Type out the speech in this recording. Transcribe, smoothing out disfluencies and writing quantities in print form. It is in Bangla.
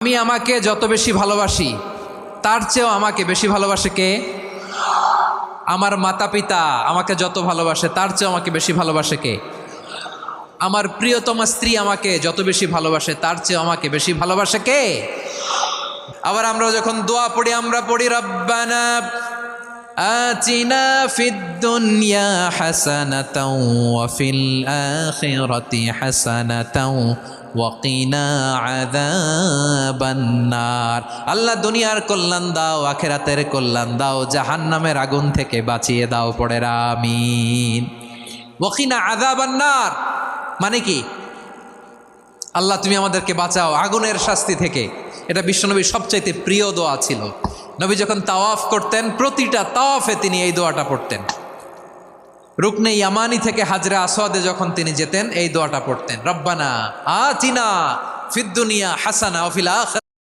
আমি আমাকে যত বেশি ভালোবাসি তার চেয়েও আমাকে বেশি ভালোবাসে কে? আমার মাতা পিতা আমাকে যত ভালোবাসে তার চেয়েও আমাকে বেশি ভালোবাসে কে? আমার প্রিয়তমা স্ত্রী আমাকে যত বেশি ভালোবাসে তার চেয়েও আমাকে বেশি ভালোবাসে কে? আবার আমরা যখন দোয়া পড়ি আমরা পড়ি রব্বানা আতিনা ফিদ দুনিয়া হাসানাতাও ওয়া ফিল আখিরাতি হাসানাতাও ওয়াকিনা আযাবান নার। আল্লাহ দুনিয়ার কল্যাণ দাও, আখিরাতের কল্যাণ দাও, জাহান্নামের আগুন থেকে বাঁচিয়ে দাও। পড়ে আমিন। ওয়াকিনা আযাবান নার মানে কি? আল্লাহ তুমি আমাদেরকে বাঁচাও আগুনের শাস্তি থেকে। এটা বিশ্বনবীর সবচাইতে প্রিয় দোয়া ছিল। নবী যখন তাওয়াফ করতেন প্রতিটা তাওয়াফে তিনি এই দোয়াটা পড়তেন। রুকনে ইয়ামানি থেকে হাজরে আসওয়াদে যখন তিনি যেতেন এই দোয়াটা পড়তেন, রব্বানা আতিনা ফিদ দুনিয়া হাসানা ওয়া ফিল আখিরাতি